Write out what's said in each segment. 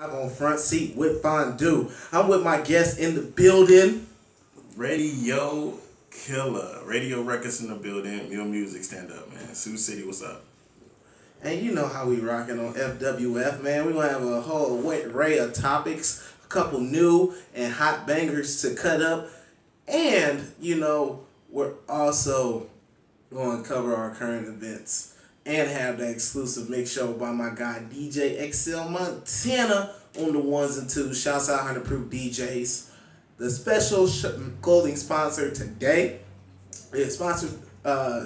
I'm on front seat with fondue. I'm with my guest in the building. Radio killer. Radio records in the building. Real music stand up, man. Sioux City, what's up? And you know how we rocking on FWF, man. We're going to have a whole array of topics, a couple new and hot bangers to cut up. And, we're also going to cover our current events and have the exclusive mix show by my guy DJ XL Montana on the ones and twos. Shouts out 100 Proof DJs. The special clothing sponsor today is sponsored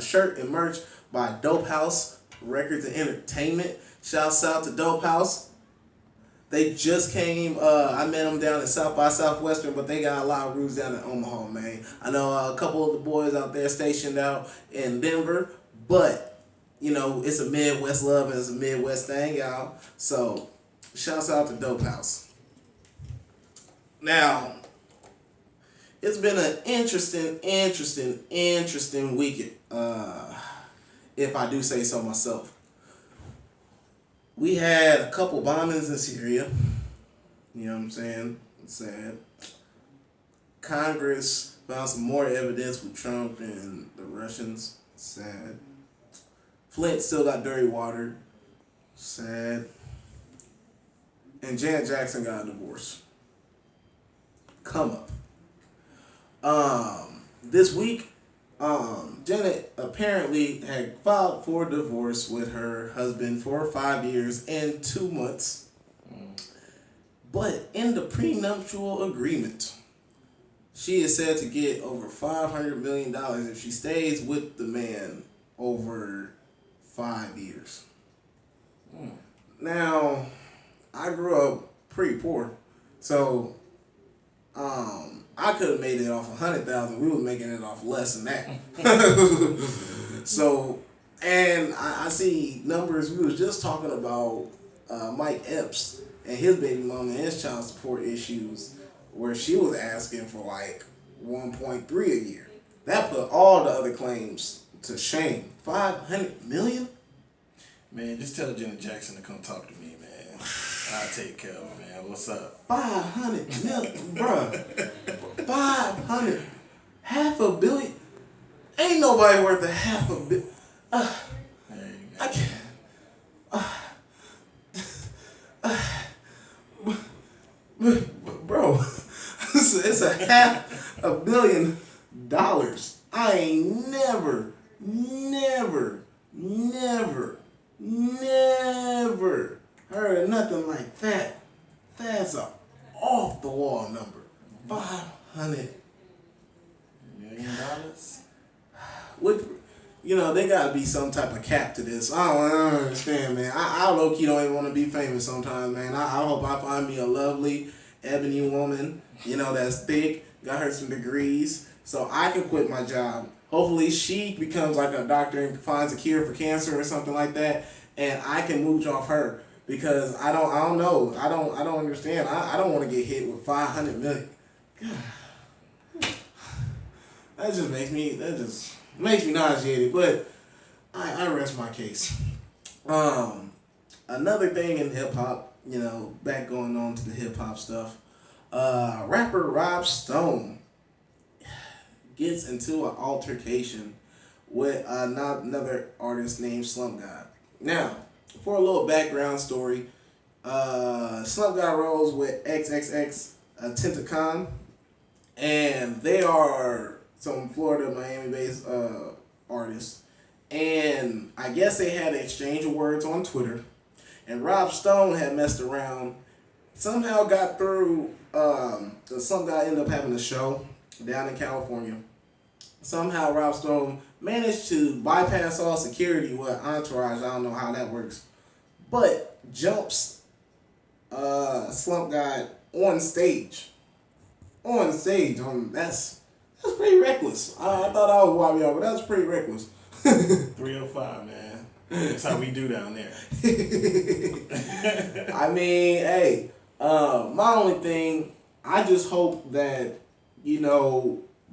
shirt and merch by Dope House Records and Entertainment. Shouts out to Dope House. They just came. I met them down in South by Southwestern, but they got a lot of roots down in Omaha, man. I know a couple of the boys out there stationed out in Denver, but it's a Midwest love and it's a Midwest thing, y'all. So, shouts out to Dope House. Now, it's been an interesting weekend, if I do say so myself. We had a couple bombings in Syria. You know what I'm saying? It's sad. Congress found some more evidence with Trump and the Russians. Sad. Flint still got dirty water. Sad. And Janet Jackson got a divorce. Come up. This week, Janet apparently had filed for divorce with her husband for 5 years and 2 months. But in the prenuptial agreement, she is said to get over $500 million if she stays with the man over 5 years. Now, I grew up pretty poor, so I could have made it off 100,000. We were making it off less than that. So, and I see numbers. We was just talking about Mike Epps and his baby mama and his child support issues, where she was asking for like 1.3 a year. That put all the other claims to shame. 500 million? Man, just tell Janet Jackson to come talk to me, man. I'll take care of it, man. What's up? 500 million, bruh. 500, half a billion. Ain't nobody worth a half a billion. I can't. Bro, it's a $500 million. I ain't never heard of nothing like that. That's a off the wall number. $500 $1 million? With, they gotta be some type of cap to this. I don't understand, man. I low-key don't even want to be famous sometimes, man. I hope I find me a lovely ebony woman, that's thick, got her some degrees, so I can quit my job. Hopefully she becomes like a doctor and finds a cure for cancer or something like that, and I can mooch off her. Because I don't know. I don't understand. I don't want to get hit with 500 million. God. That just makes me nauseated. But I rest my case. Another thing in hip hop, back going on to the hip hop stuff. Rapper Rob Stone gets into an altercation with another artist named Slump God. Now, for a little background story, Slump God rolls with XXX Tentacion, and they are some Florida, Miami-based artists. And I guess they had an exchange of words on Twitter, and Rob Stone had messed around, somehow got through. Some guy ended up having a show down in California. Somehow Rob Stone managed to bypass all security with Entourage. I don't know how that works. But jumps Slump God on stage. That's pretty reckless. I thought I was wild, but that's pretty reckless. 305, man. That's how we do down there. I mean, hey, my only thing, I just hope that,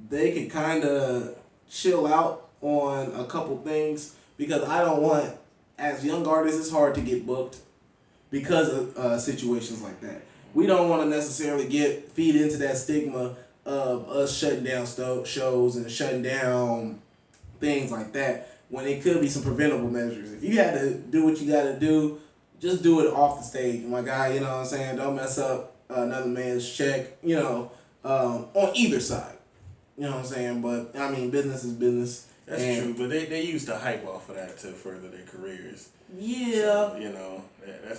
they can kind of chill out on a couple things, because I don't want, as young artists, it's hard to get booked because of situations like that. We don't want to necessarily feed into that stigma of us shutting down shows and shutting down things like that when it could be some preventable measures. If you had to do what you got to do, just do it off the stage, my guy. You know what I'm saying? Don't mess up another man's check. On either side. You know what I'm saying? But I mean, business is business. That's true, but they used to hype off of that to further their careers. Yeah. So,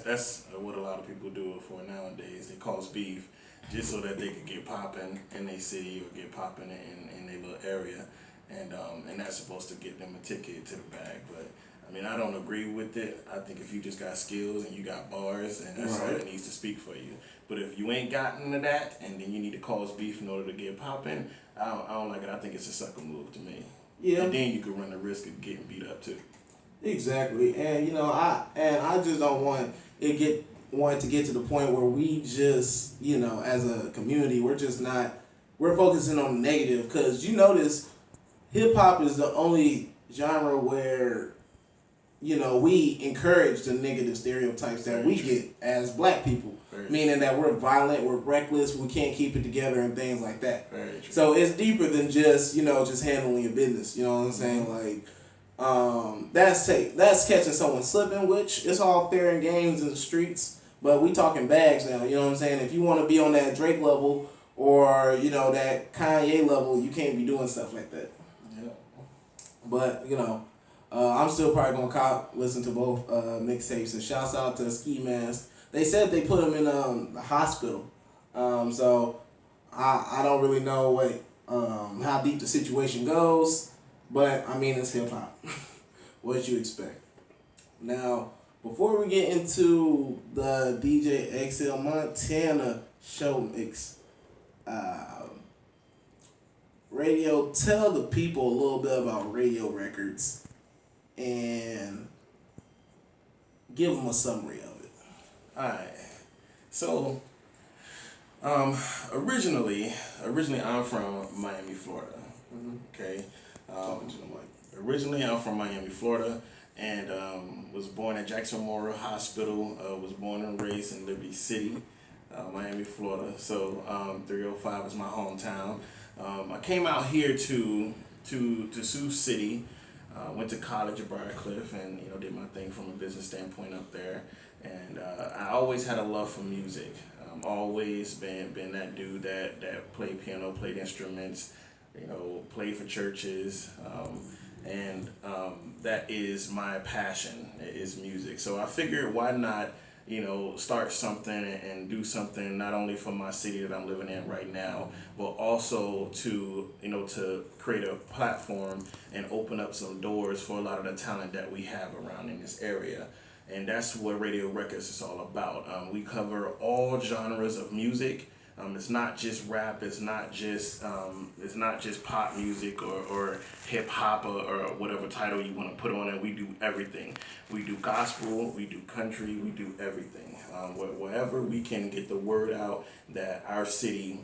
that's what a lot of people do it for nowadays. They cause beef just so that they could get popping in their city or get popping in their little area, and that's supposed to get them a ticket to the bag. But I mean, I don't agree with it. I think if you just got skills and you got bars, and that's all that needs to speak for you. But if you ain't gotten to that, and then you need to cause beef in order to get popping, I don't like it. I think it's a sucker move to me. Yeah. And then you could run the risk of getting beat up too. Exactly, and I just don't want to get to the point where we just as a community we're focusing on the negative, because you notice hip hop is the only genre where we encourage the negative stereotypes that we get as black people, meaning that we're violent, we're reckless, we can't keep it together, and things like that. So it's deeper than just just handling your business. You know what I'm saying? Like, that's catching someone slipping, which is all fair and games in the streets. But we talking bags now. You know what I'm saying? If you want to be on that Drake level or that Kanye level, you can't be doing stuff like that. Yeah. But I'm still probably gonna listen to both mixtapes, and shouts out to Ski Mask. They said they put him in the hospital, so I don't really know how deep the situation goes, but I mean, it's hip hop. What you expect? Now, before we get into the DJ XL Montana show mix, Radio, tell the people a little bit about Radio Recordz and give them a summary of it. Alright. So, originally I'm from Miami, Florida. Okay. Originally I'm from Miami, Florida, and was born at Jackson Memorial Hospital. Was born and raised in Liberty City, Miami, Florida. So 305 is my hometown. I came out here to Sioux City. Went to college at Briarcliff, and did my thing from a business standpoint up there. And I always had a love for music. Always been that dude that played piano, played instruments, played for churches, and that is my passion, is music. So I figured, why not start something and do something not only for my city that I'm living in right now, but also to create a platform and open up some doors for a lot of the talent that we have around in this area. And that's what Radio Recordz is all about. We cover all genres of music. It's not just rap. It's not just pop music or hip hop or whatever title you want to put on it. We do everything. We do gospel. We do country. We do everything. Wherever we can get the word out that our city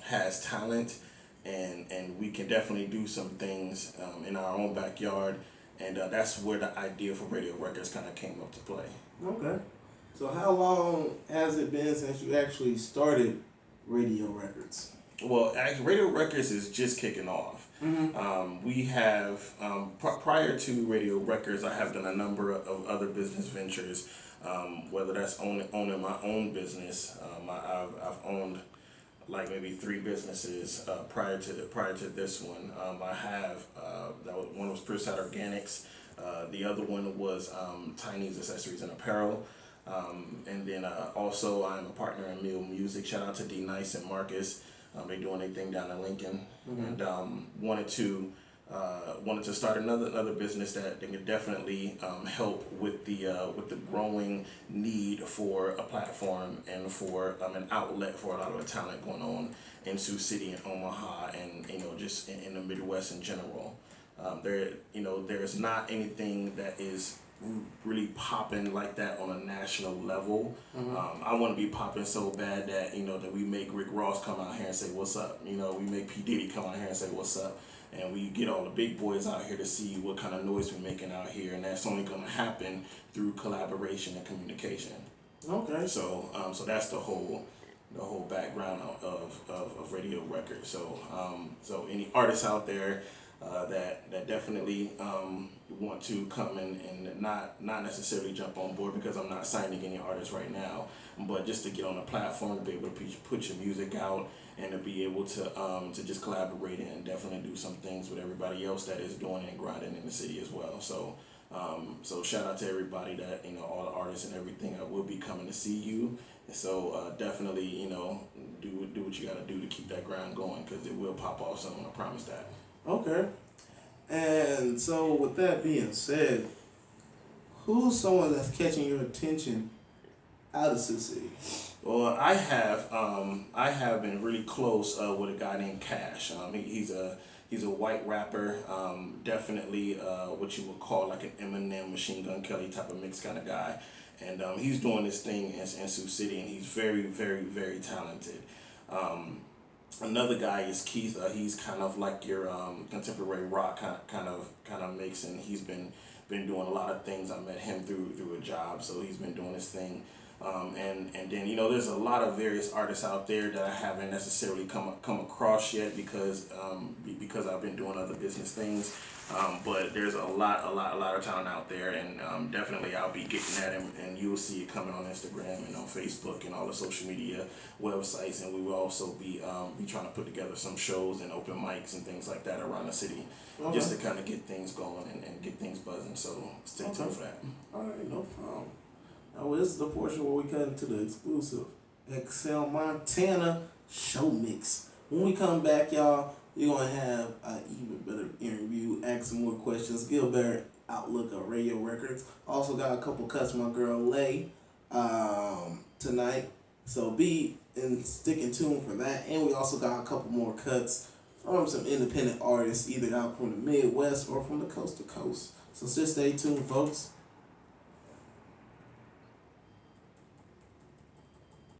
has talent, and we can definitely do some things in our own backyard. And that's where the idea for Radio Recordz kind of came up to play. Okay. So how long has it been since you actually started Radio Recordz? Well, actually, Radio Recordz is just kicking off. We have, prior to Radio Recordz, I have done a number of other business ventures, whether that's owning my own business. I've owned like maybe 3 businesses prior to this one. I have one was Pureside Organics, the other one was Tiny's Accessories and Apparel, and then also I'm a partner in Mill Music. Shout out to D Nice and Marcus. They're doing their thing down in Lincoln, and wanted to start another business that can definitely help with the growing need for a platform and for an outlet for a lot of the talent going on in Sioux City and Omaha, and just in the Midwest in general. There's not anything that is really popping like that on a national level. I want to be popping so bad that that we make Rick Ross come out here and say what's up. We make P Diddy come out here and say what's up. And we get all the big boys out here to see what kind of noise we're making out here, and that's only going to happen through collaboration and communication. Okay. So that's the whole background of Radio Records. So any artists out there that definitely want to come and not necessarily jump on board, because I'm not signing any artists right now, but just to get on the platform, to be able to put your music out, and to be able to just collaborate and definitely do some things with everybody else that is doing and grinding in the city as well. So shout out to everybody that, all the artists and everything. I will be coming to see you. So definitely, do what you got to do to keep that grind going, because it will pop off soon. I promise that. Okay. And so, with that being said, who's someone that's catching your attention out of Sioux City? Well, I have been really close with a guy named Cash. He's a white rapper. Definitely what you would call like an Eminem, Machine Gun Kelly type of mix kind of guy. And he's doing this thing in Sioux City, and he's very, very, very talented. Another guy is Keith. He's kind of like your contemporary rock kind of mix, and he's been doing a lot of things. I met him through a job, so he's been doing his thing. And then there's a lot of various artists out there that I haven't necessarily come across yet, because I've been doing other business things. But there's a lot of talent out there, and definitely I'll be getting at him, and you'll see it coming on Instagram and on Facebook and all the social media websites. And we will also be trying to put together some shows and open mics and things like that around the city, just to kind of get things going and get things buzzing. So stay tuned for that. All right, no problem. Now, this is the portion where we cut into the exclusive Excel Montana show mix. When we come back, y'all, you're going to have an even better interview, ask some more questions, give a better outlook of Radio Records. Also got a couple cuts from my girl Lay tonight. So be in sticking tuned for that. And we also got a couple more cuts from some independent artists, either out from the Midwest or from the coast to coast. So just stay tuned, folks.